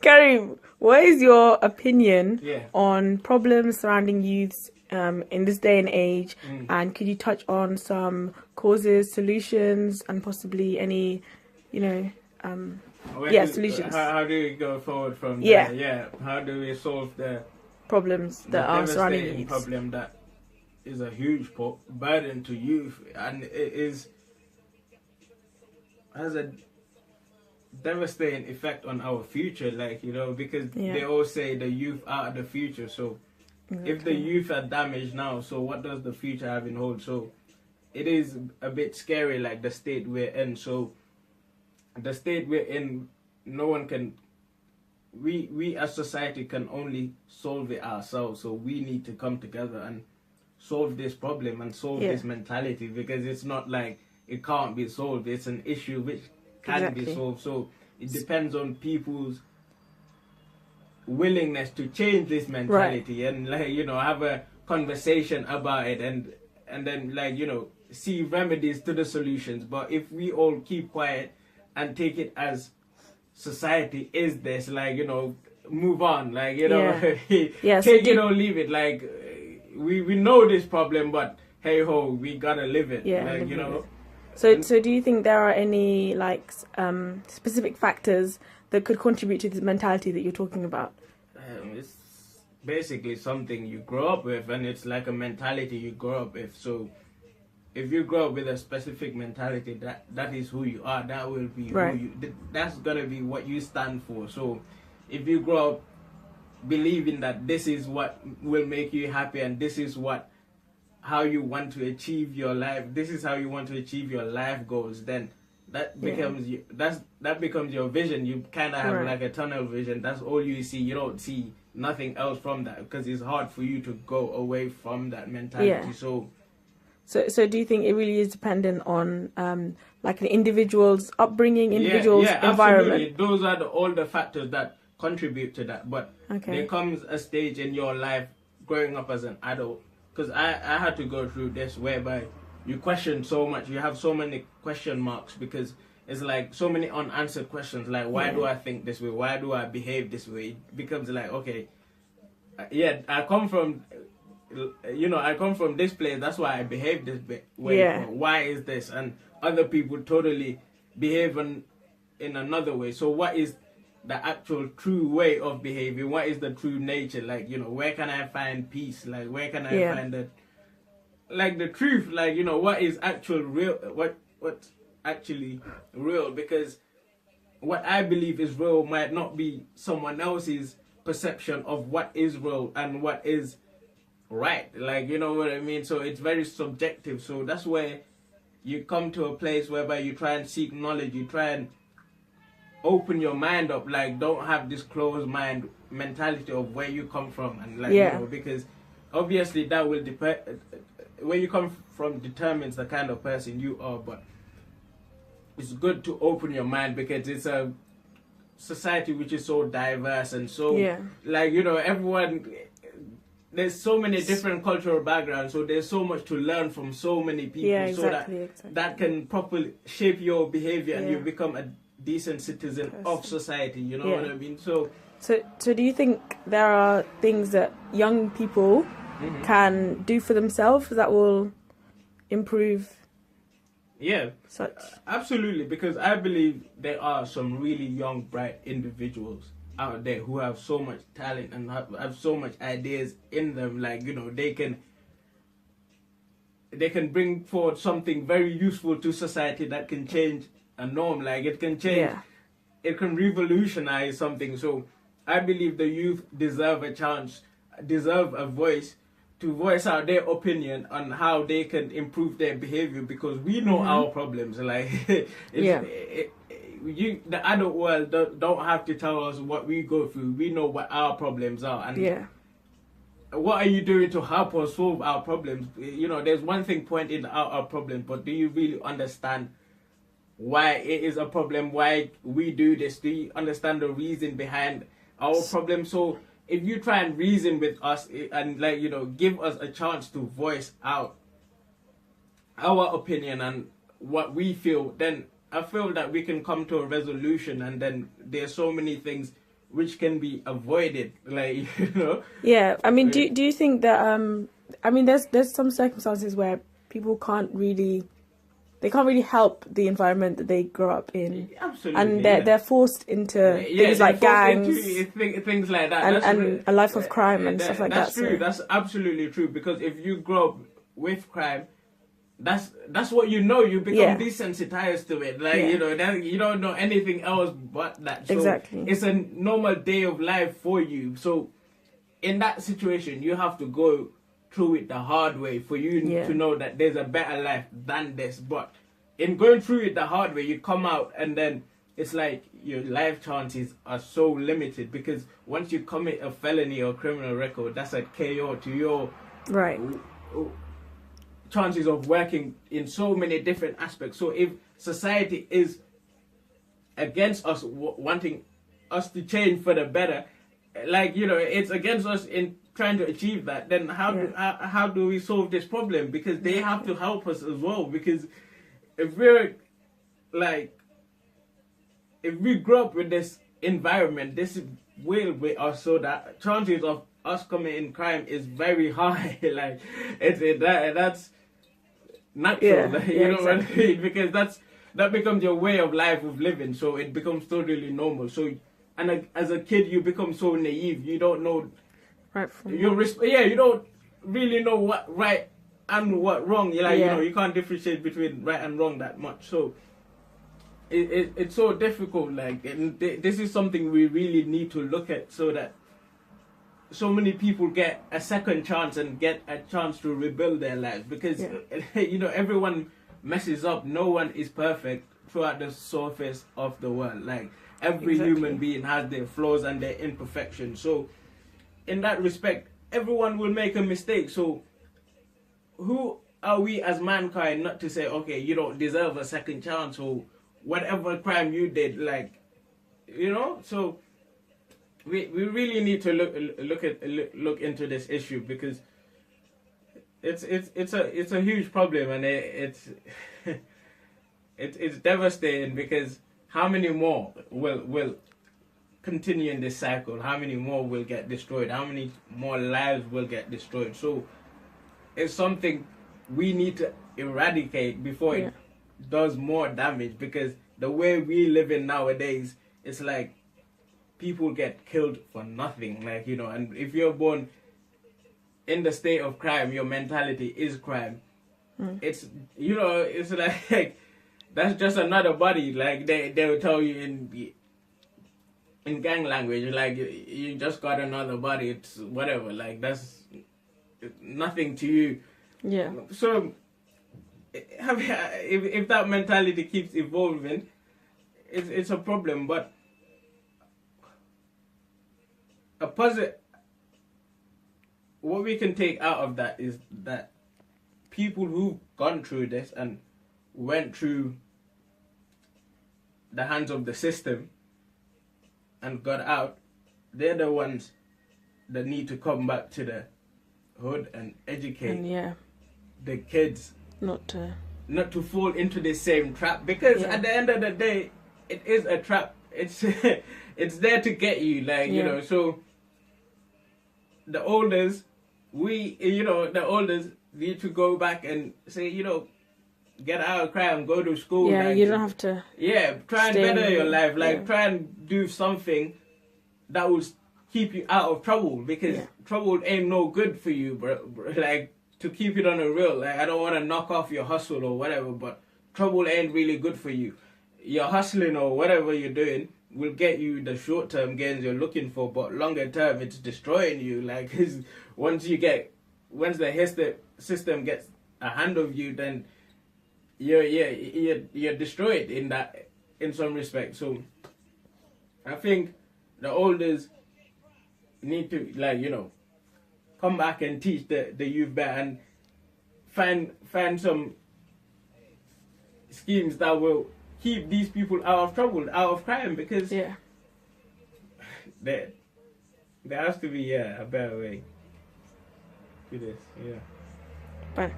Karim, what is your opinion Yeah. on problems surrounding youths in this day and age? And could you touch on some causes, solutions, and possibly any, solutions? How do we go forward from Yeah. there? Yeah. How do we solve the Problems that are surrounding devastating youths? problem that is a huge burden to youth, and it has a devastating effect on our future, because they all say the youth are the future. So if the youth are damaged now, so what does the future have in hold? So it is a bit scary, like the state we're in. So the state we're in, no one can, we as society can only solve it ourselves. So we need to come together and solve this problem and solve this mentality, because it's not like it can't be solved. It's an issue which can be solved. So it depends on people's willingness to change this mentality, and have a conversation about it, and then see remedies to the solutions. But if we all keep quiet and take it as society is this, move on, take it or leave it, we know this problem, but hey ho, we gotta live it. So do you think there are any specific factors that could contribute to this mentality that you're talking about? It's basically something you grow up with, and it's like a mentality you grow up with. So if you grow up with a specific mentality, that is who you are. That will be who you. That's gonna be what you stand for. So if you grow up believing that this is what will make you happy, and this is how you want to achieve your life, this is how you want to achieve your life goals, then that becomes that becomes your vision. You kind of have like a tunnel vision. That's all you see. You don't see nothing else from that, because it's hard for you to go away from that mentality. So do you think it really is dependent on an individual's upbringing, environment? Absolutely. Those are all the factors that contribute to that. But there comes a stage in your life growing up as an adult, because I had to go through this, whereby you question so much, you have so many question marks, because it's like so many unanswered questions, like why do I think this way, why do I behave this way? It becomes like, okay, I come from this place, that's why I behave this way. Why is this? And other people totally behave in another way. So what is the actual true way of behaving? What is the true nature? Where can I find peace? Where can I find the truth? What is actual real? What's actually real? Because what I believe is real might not be someone else's perception of what is real and what is right. You know what I mean? So it's very subjective. So that's where you come to a place whereby you try and seek knowledge. You try and open your mind up, don't have this closed mind mentality of where you come from, and because obviously that will depend, where you come from determines the kind of person you are. But it's good to open your mind, because it's a society which is so diverse, and so everyone, there's so many different cultural backgrounds, so there's so much to learn from so many people, that can properly shape your behavior, and you become a decent citizen of society. You know what I mean? So do you think there are things that young people can do for themselves that will improve? Absolutely, because I believe there are some really young, bright individuals out there who have so much talent and have so much ideas in them. They can bring forward something very useful to society that can change a norm. It can change, it can revolutionize something. So I believe the youth deserve a voice to voice out their opinion on how they can improve their behavior, because we know our problems. The adult world don't have to tell us what we go through. We know what our problems are, and what are you doing to help us solve our problems? There's one thing pointing out our problem, but do you really understand why it is a problem, why we do this? Do you understand the reason behind our problem? So if you try and reason with us and give us a chance to voice out our opinion and what we feel, then I feel that we can come to a resolution, and then there's so many things which can be avoided, like, you know. Yeah, I mean, do you think that I mean, there's some circumstances where people can't really help the environment that they grow up in. Absolutely, and they're forced into things like gangs, things like that, and a life of crime and stuff like that. That's true. That's absolutely true, because if you grow up with crime, that's what you know. You become desensitized to it. Like, you know, that you don't know anything else but that. So exactly. It's a normal day of life for you. So in that situation, you have to go through it the hard way for you to know that there's a better life than this. But in going through it the hard way, you come out and then it's like your life chances are so limited, because once you commit a felony or criminal record, that's a KO to your chances of working in so many different aspects. So if society is against us wanting us to change for the better, like, you know, it's against us in trying to achieve that, then how do we solve this problem? Because they have to help us as well. Because if we're like, if we grow up with this environment, this will be us, so that chances of us committing crime is very high. Like, that's natural. You know what I mean? Because that becomes your way of life of living. So it becomes totally normal. So, and as a kid, you become so naive. You don't know you don't really know what right and what wrong. You're like, you know, you can't differentiate between right and wrong that much. So it's so difficult. Like, and this is something we really need to look at, so that so many people get a second chance and get a chance to rebuild their lives. Because you know, everyone messes up. No one is perfect throughout the surface of the world. Like, every human being has their flaws and their imperfections. So in that respect, everyone will make a mistake. So who are we as mankind not to say, okay, you don't deserve a second chance, or whatever crime you did, like, you know? So we really need to look into this issue, because it's a huge problem, and it's it's devastating, because how many more will continue in this cycle? How many more will get destroyed? How many more lives will get destroyed? So it's something we need to eradicate before it does more damage, because the way we live in nowadays, it's like people get killed for nothing. Like, you know, and if you're born in the state of crime, your mentality is crime. It's, you know, it's like that's just another body. Like, they will tell you in gang language, like, you just got another body. It's whatever. Like, that's nothing to you. Yeah. So if that mentality keeps evolving, it's a problem. But a positive, what we can take out of that is that people who've gone through this and went through the hands of the system and got out, they're the ones that need to come back to the hood and educate the kids not to fall into the same trap. Because at the end of the day, it is a trap. It's it's there to get you, like, you know. So the elders need to go back and say, you know, get out of crime, go to school. Yeah, like, you don't have to. Yeah, try and better your life. Like, try and do something that will keep you out of trouble, because trouble ain't no good for you, bro. Like, to keep it on the real. Like, I don't want to knock off your hustle or whatever, but trouble ain't really good for you. Your hustling or whatever you're doing will get you the short-term gains you're looking for, but longer term, it's destroying you. Like, once the system gets a hand of you, then you're destroyed in some respect. So I think the elders need to, like, you know, come back and teach the youth better, and find some schemes that will keep these people out of trouble, out of crime, because there has to be a better way to this. Bye.